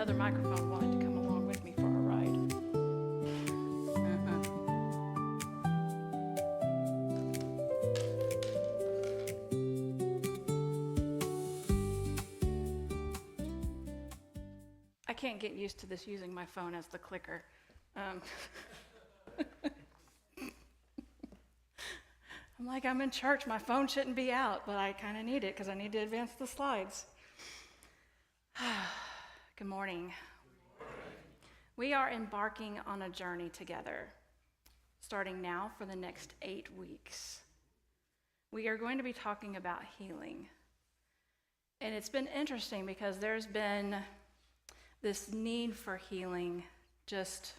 other microphone wanted to come along with me for a ride. I can't get used to this using my phone as the clicker. I'm like, I'm in church, my phone shouldn't be out, but I kind of need it because I need to advance the slides. Good morning. We are embarking on a journey together, starting now for the next 8 weeks. We are going to be talking about healing. And it's been interesting because there's been this need for healing. Just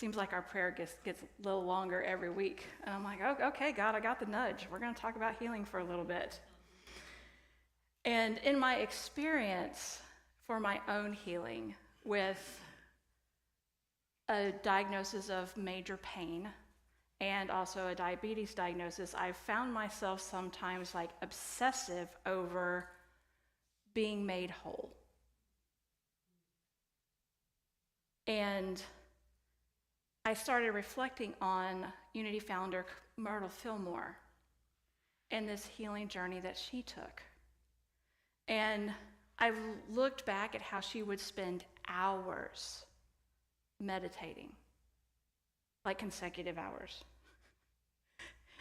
seems like our prayer gets a little longer every week. And I'm like, oh, okay, God, I got the nudge. We're going to talk about healing for a little bit. And in my experience for my own healing with a diagnosis of major pain and also a diabetes diagnosis, I've found myself sometimes like obsessive over being made whole. And I started reflecting on Unity founder Myrtle Fillmore and this healing journey that she took. And I looked back at how she would spend hours meditating, like consecutive hours.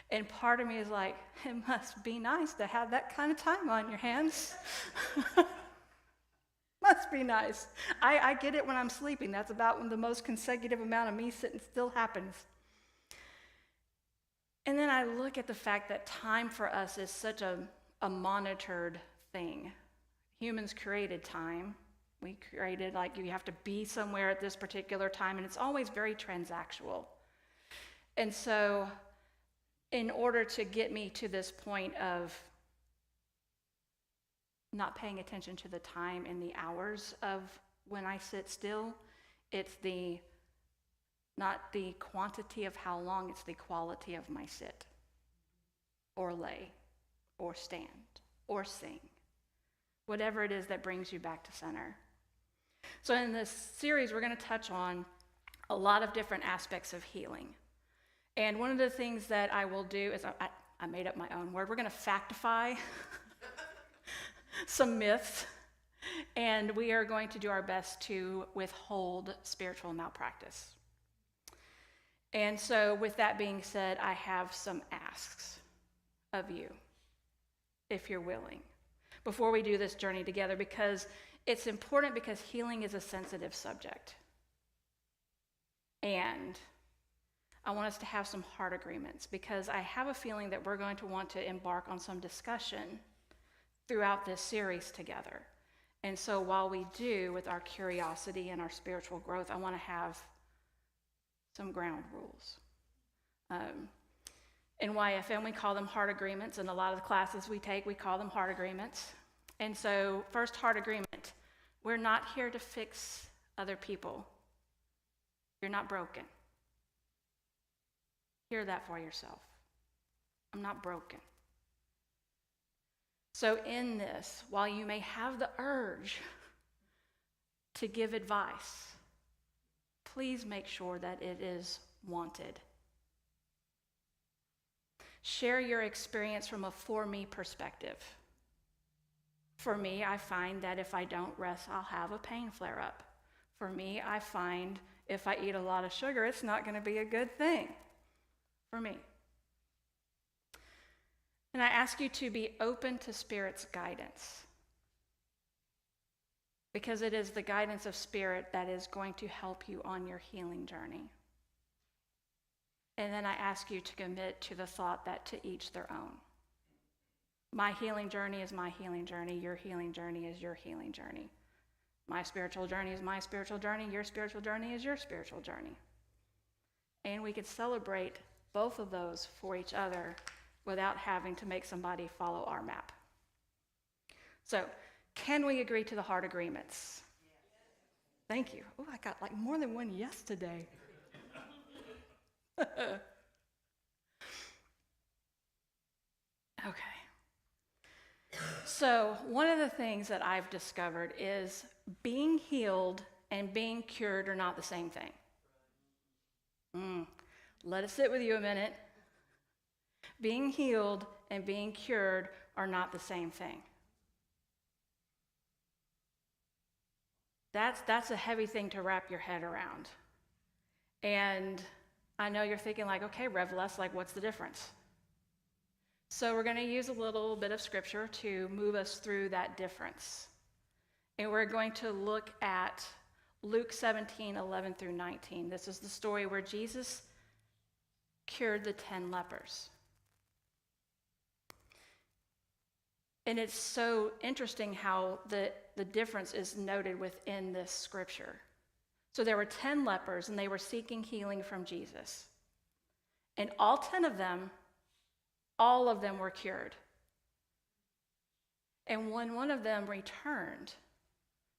And part of me is like, it must be nice to have that kind of time on your hands. Must be nice. I get it when I'm sleeping. That's about when the most consecutive amount of me sitting still happens. And then I look at the fact that time for us is such a monitored thing. Humans created time. We created, like, you have to be somewhere at this particular time, and it's always very transactional. And so in order to get me to this point of not paying attention to the time and the hours of when I sit still, it's not the quantity of how long, it's the quality of my sit, or lay, or stand, or sing. Whatever it is that brings you back to center. So in this series, we're going to touch on a lot of different aspects of healing. And one of the things that I will do is, I made up my own word, we're going to factify some myths, and we are going to do our best to withhold spiritual malpractice. And so with that being said, I have some asks of you, if you're willing, before we do this journey together, because it's important, because healing is a sensitive subject. And I want us to have some heart agreements, because I have a feeling that we're going to want to embark on some discussion throughout this series together. And so while we do with our curiosity and our spiritual growth, I want to have some ground rules. In YFM, we call them heart agreements, and a lot of the classes we take, we call them heart agreements. And so first heart agreement, we're not here to fix other people. You're not broken. Hear that for yourself. I'm not broken. So in this, while you may have the urge to give advice, please make sure that it is wanted. Share your experience from a for me perspective. For me, I find that if I don't rest, I'll have a pain flare up. For me, I find if I eat a lot of sugar, it's not going to be a good thing for me. And I ask you to be open to Spirit's guidance, because it is the guidance of Spirit that is going to help you on your healing journey. And then I ask you to commit to the thought that to each their own. My healing journey is my healing journey. Your healing journey is your healing journey. My spiritual journey is my spiritual journey. Your spiritual journey is your spiritual journey. And we could celebrate both of those for each other without having to make somebody follow our map. So, can we agree to the heart agreements? Yes. Thank you. Oh, I got like more than one yes today. Okay. So, one of the things that I've discovered is being healed and being cured are not the same thing. Let it sit with you a minute. Being healed and being cured are not the same thing. That's a heavy thing to wrap your head around. And I know you're thinking like, okay, Revless, like what's the difference? So we're going to use a little bit of scripture to move us through that difference. And we're going to look at Luke 17, 11 through 19. This is the story where Jesus cured the 10 lepers. And it's so interesting how the difference is noted within this scripture. So there were 10 lepers, and they were seeking healing from Jesus. And all 10 of them, all of them were cured. And when one of them returned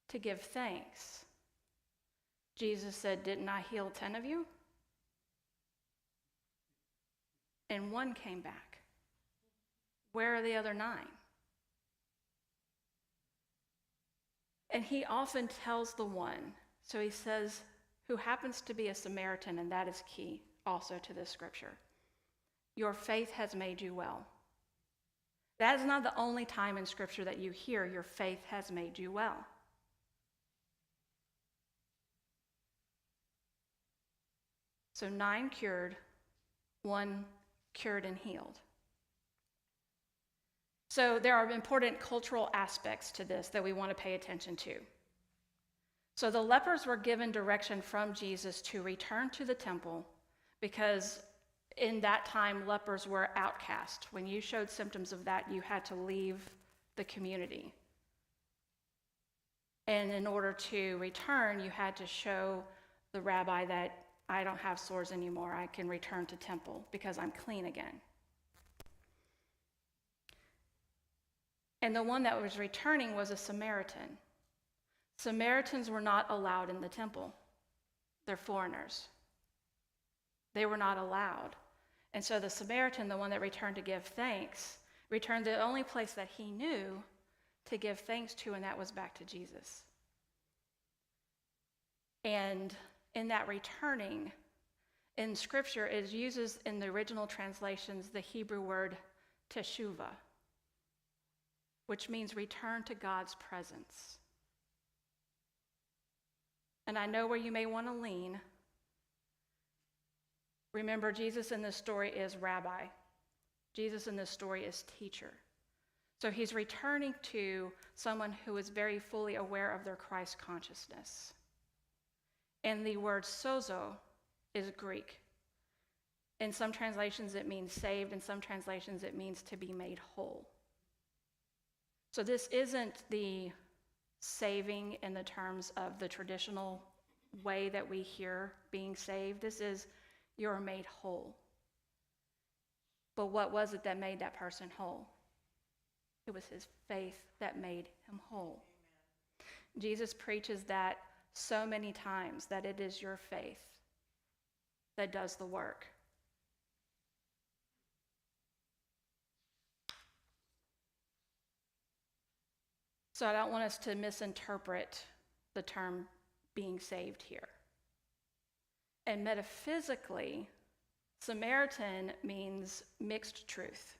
to give thanks, Jesus said, "Didn't I heal 10 of you?" And one came back. Where are the other 9? And he often tells the one, so he says, who happens to be a Samaritan, and that is key also to this scripture. Your faith has made you well. That is not the only time in scripture that you hear your faith has made you well. So 9 cured, 1 cured and healed. So there are important cultural aspects to this that we want to pay attention to. So the lepers were given direction from Jesus to return to the temple because in that time, lepers were outcast. When you showed symptoms of that, you had to leave the community. And in order to return, you had to show the rabbi that I don't have sores anymore. I can return to temple because I'm clean again. And the one that was returning was a Samaritan. Samaritans were not allowed in the temple. They're foreigners. They were not allowed. And so the Samaritan, the one that returned to give thanks, returned the only place that he knew to give thanks to, and that was back to Jesus. And in that returning, in Scripture, it uses in the original translations the Hebrew word teshuvah, which means return to God's presence. And I know where you may want to lean. Remember, Jesus in this story is rabbi. Jesus in this story is teacher. So he's returning to someone who is very fully aware of their Christ consciousness. And the word sozo is Greek. In some translations it means saved, in some translations it means to be made whole. So this isn't the saving in the terms of the traditional way that we hear being saved. This is you're made whole. But what was it that made that person whole? It was his faith that made him whole. Amen. Jesus preaches that so many times, that it is your faith that does the work. So I don't want us to misinterpret the term being saved here. And metaphysically, Samaritan means mixed truth,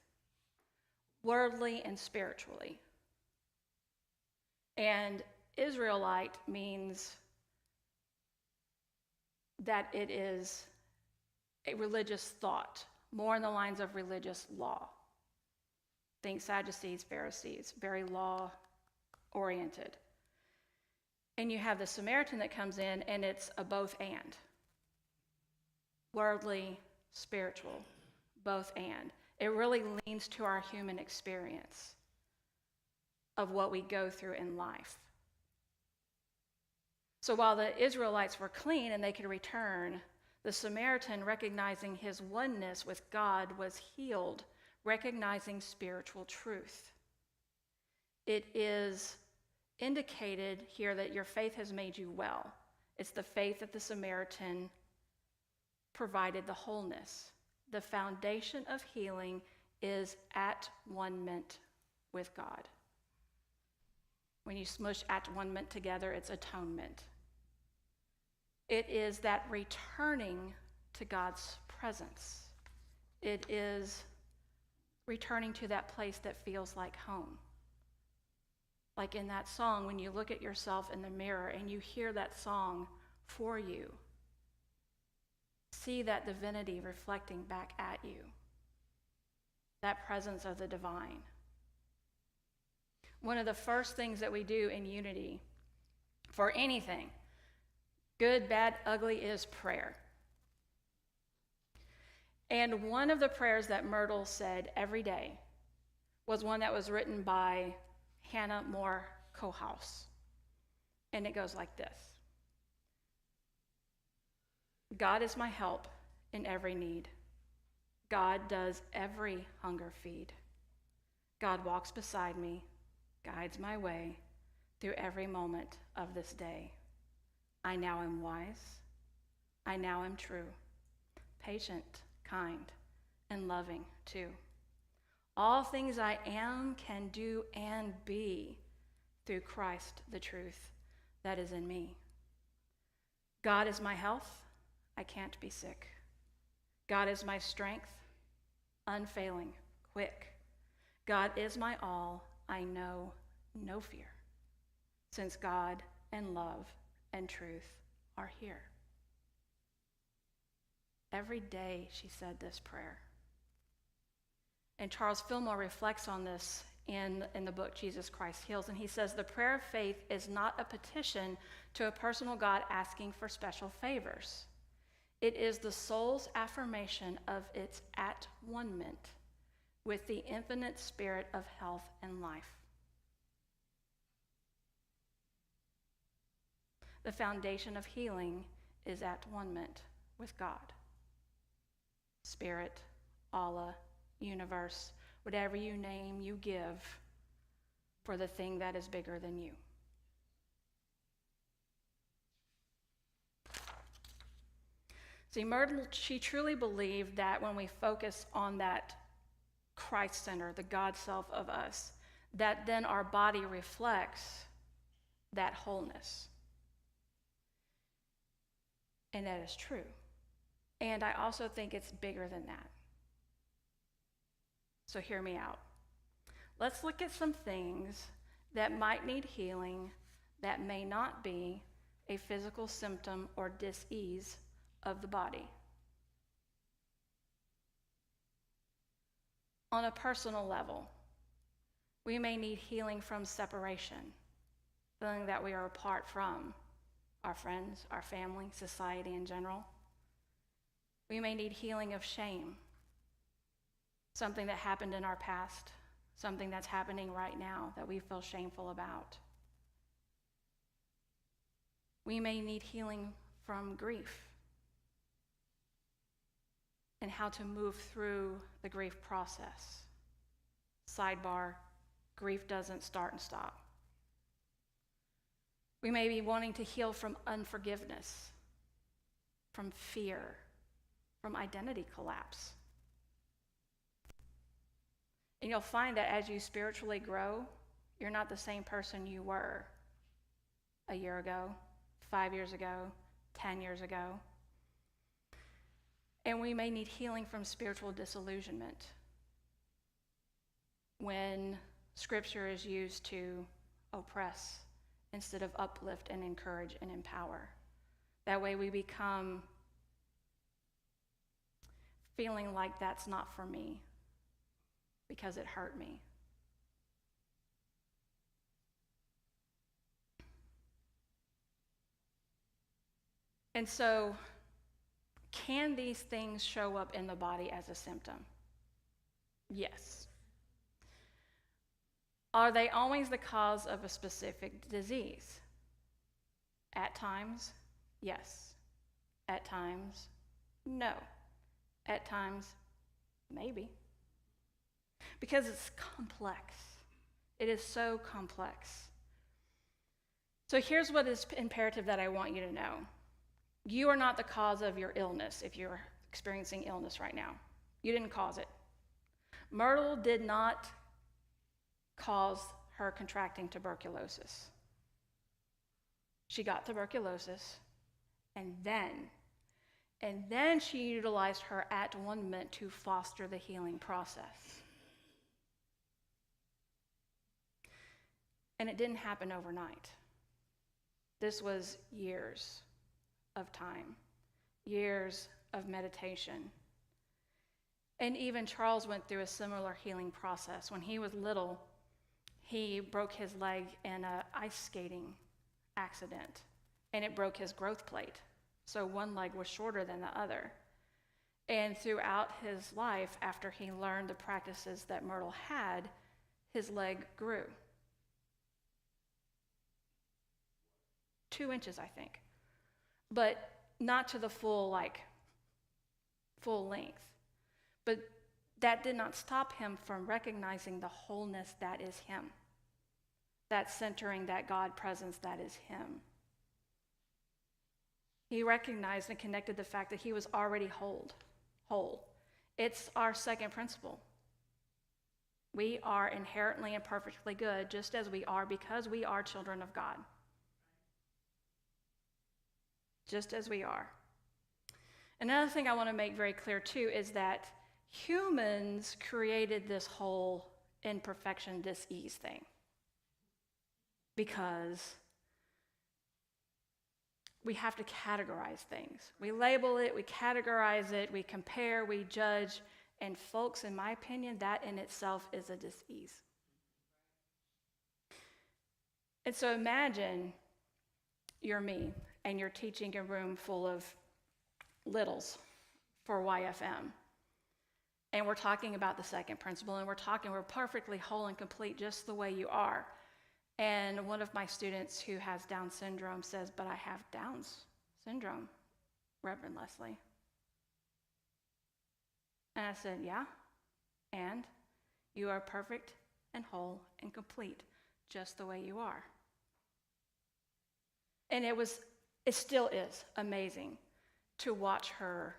worldly and spiritually. And Israelite means that it is a religious thought, more in the lines of religious law. Think Sadducees, Pharisees, very law-oriented. And you have the Samaritan that comes in, and it's a both and. Worldly, spiritual, both and. It really leans to our human experience of what we go through in life. So while the Israelites were clean and they could return, the Samaritan, recognizing his oneness with God, was healed, recognizing spiritual truth. It is indicated here that your faith has made you well. It's the faith that the Samaritan provided the wholeness. The foundation of healing is at one-ment with God. When you smush at-one-ment together, it's atonement. It is that returning to God's presence. It is returning to that place that feels like home. Like in that song, when you look at yourself in the mirror and you hear that song for you, see that divinity reflecting back at you, that presence of the divine. One of the first things that we do in unity for anything, good, bad, ugly, is prayer. And one of the prayers that Myrtle said every day was one that was written by Hannah Moore Kohaus. And it goes like this. God is my help in every need. God does every hunger feed. God walks beside me, guides my way through every moment of this day. I now am wise. I now am true, patient, kind, and loving too. All things I am, can do, and be through Christ, the truth that is in me. God is my health. I can't be sick. God is my strength, unfailing, quick. God is my all. I know no fear, since God and love and truth are here. Every day she said this prayer. And Charles Fillmore reflects on this in the book Jesus Christ Heals, and he says the prayer of faith is not a petition to a personal God asking for special favors. It is the soul's affirmation of its at-one-ment with the infinite spirit of health and life. The foundation of healing is at-one-ment with God. Spirit, Allah, universe, whatever you name, you give for the thing that is bigger than you. See, Myrtle, she truly believed that when we focus on that Christ center, the God self of us, that then our body reflects that wholeness. And that is true. And I also think it's bigger than that. So hear me out. Let's look at some things that might need healing that may not be a physical symptom or dis-ease of the body. On a personal level, we may need healing from separation, feeling that we are apart from our friends, our family, society in general. We may need healing of shame, something that happened in our past, something that's happening right now that we feel shameful about. We may need healing from grief and how to move through the grief process. Sidebar, grief doesn't start and stop. We may be wanting to heal from unforgiveness, from fear, from identity collapse. And you'll find that as you spiritually grow, you're not the same person you were a year ago, 5 years ago, 10 years ago. And we may need healing from spiritual disillusionment when Scripture is used to oppress instead of uplift and encourage and empower. That way we become feeling like that's not for me because it hurt me. And so, can these things show up in the body as a symptom? Yes. Are they always the cause of a specific disease? At times, yes. At times, no. At times, maybe. Because it's complex. It is so complex. So here's what is imperative that I want you to know. You are not the cause of your illness if you're experiencing illness right now. You didn't cause it. Myrtle did not cause her contracting tuberculosis. She got tuberculosis, and then she utilized her at-one-ment to foster the healing process. And it didn't happen overnight. This was years of time, years of meditation. And even Charles went through a similar healing process. When he was little, he broke his leg in an ice skating accident, and it broke his growth plate. So one leg was shorter than the other. And throughout his life, after he learned the practices that Myrtle had, his leg grew. 2 inches, I think. But not to the full length. But that did not stop him from recognizing the wholeness that is him. That centering, that God presence that is him. He recognized and connected the fact that he was already whole. It's our second principle. We are inherently and perfectly good, just as we are, because we are children of God. Just as we are. Another thing I want to make very clear too is that humans created this whole imperfection, dis-ease thing. Because we have to categorize things. We label it, we categorize it, we compare, we judge, and folks, in my opinion, that in itself is a dis-ease. And so imagine you're me, and you're teaching a room full of littles for YFM. And we're talking about the second principle, and we're perfectly whole and complete just the way you are. And one of my students who has Down syndrome says, "But I have Down syndrome, Reverend Leslie." And I said, "Yeah, and you are perfect and whole and complete just the way you are." And it still is amazing to watch her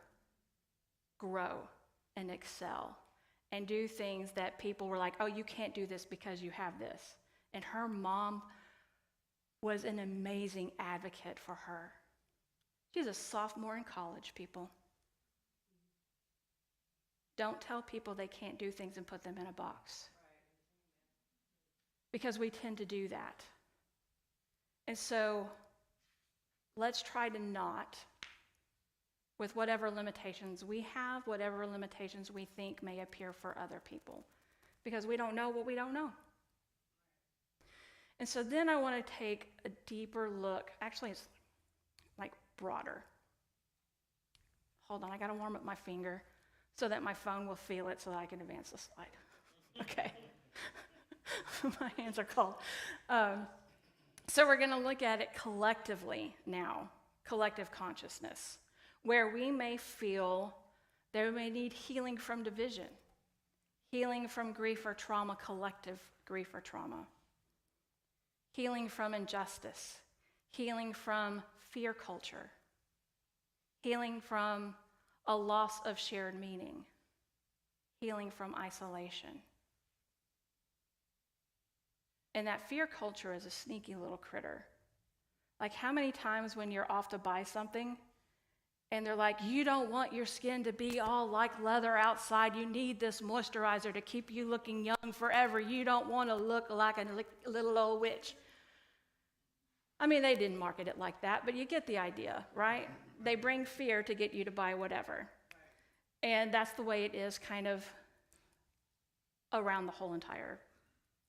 grow and excel and do things that people were like, "Oh, you can't do this because you have this." And her mom was an amazing advocate for her. She's a sophomore in college, people. Don't tell people they can't do things and put them in a box. Because we tend to do that. And so let's try to not, with whatever limitations we have, whatever limitations we think may appear for other people. Because we don't know what we don't know. And so then I want to take a deeper look. Actually, it's like broader. Hold on, I got to warm up my finger so that my phone will feel it so that I can advance the slide. Okay. My hands are cold. So we're going to look at it collectively now, collective consciousness, where we may feel that we may need healing from division, healing from grief or trauma, collective grief or trauma. Healing from injustice, healing from fear culture, healing from a loss of shared meaning, healing from isolation. And that fear culture is a sneaky little critter. Like, how many times when you're off to buy something and they're like, "You don't want your skin to be all like leather outside. You need this moisturizer to keep you looking young forever. You don't want to look like a little old witch." I mean, they didn't market it like that, but you get the idea, right? They bring fear to get you to buy whatever. And that's the way it is kind of around the whole entire,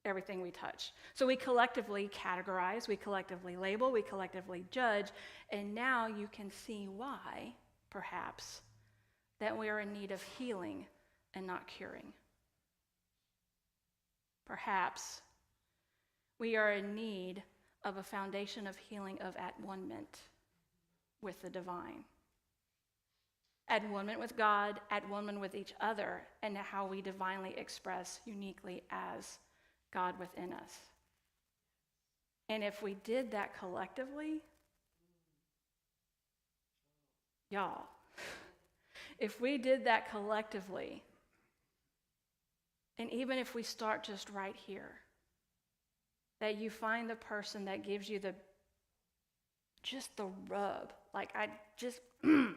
everything we touch. So we collectively categorize, we collectively label, we collectively judge, and now you can see why, perhaps, that we are in need of healing and not curing. Perhaps we are in need of a foundation of healing of at-one-ment with the divine. At-one-ment with God, at-one-ment with each other, and how we divinely express uniquely as God within us. And if we did that collectively, y'all, if we did that collectively, and even if we start just right here, that you find the person that gives you just the rub. Like, I just, and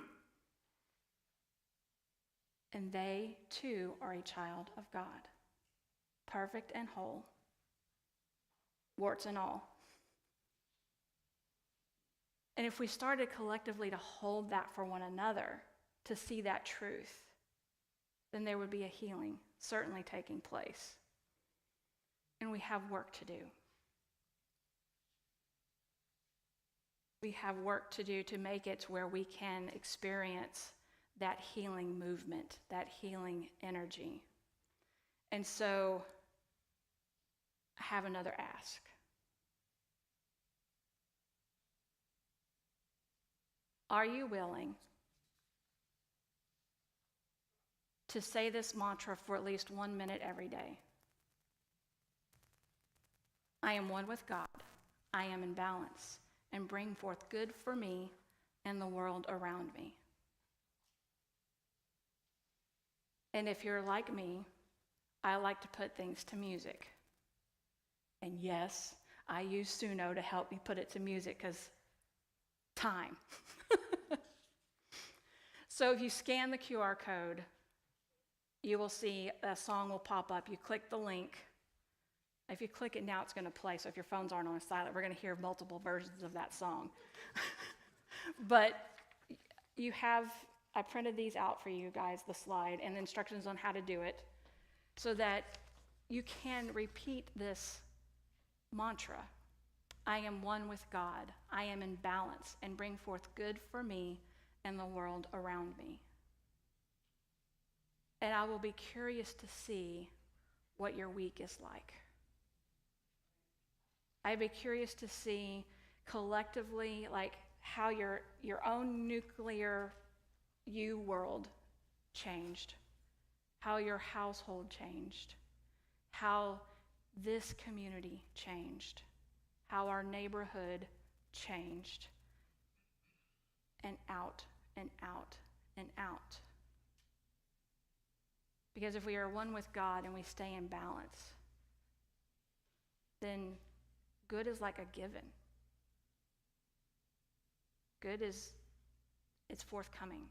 they too are a child of God, perfect and whole, warts and all. And if we started collectively to hold that for one another, to see that truth, then there would be a healing certainly taking place. And we have work to do. We have work to do to make it to where we can experience that healing movement, that healing energy. And so I have another ask. Are you willing to say this mantra for at least 1 minute every day? I am one with God. I am in balance and bring forth good for me and the world around me. And if you're like me, I like to put things to music. And yes, I use Suno to help me put it to music because time. So if you scan the QR code, you will see a song will pop up. You click the link. If you click it now, it's going to play. So if your phones aren't on silent, we're going to hear multiple versions of that song. But I printed these out for you guys, the slide, and the instructions on how to do it, so that you can repeat this mantra. I am one with God. I am in balance and bring forth good for me and the world around me. And I will be curious to see what your week is like. I'd be curious to see collectively, like, how your own nuclear you world changed, how your household changed, how this community changed, how our neighborhood changed, and out and out and out. Because if we are one with God and we stay in balance, then good is like a given. Good is, it's forthcoming.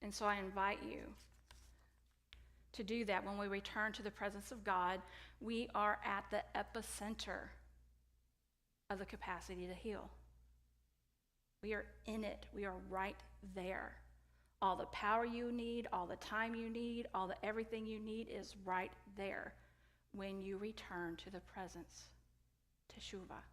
And so I invite you to do that. When we return to the presence of God, we are at the epicenter of the capacity to heal. We are in it. We are right there. All the power you need, all the time you need, all the everything you need is right there when you return to the presence, teshuvah.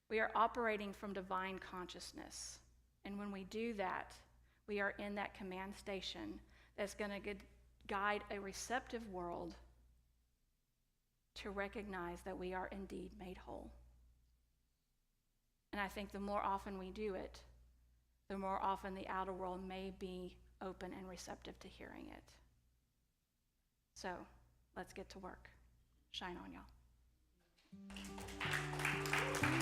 We are operating from divine consciousness. And when we do that, we are in that command station that's going to guide a receptive world to recognize that we are indeed made whole. And I think the more often we do it, the more often the outer world may be open and receptive to hearing it. So let's get to work. Shine on, y'all.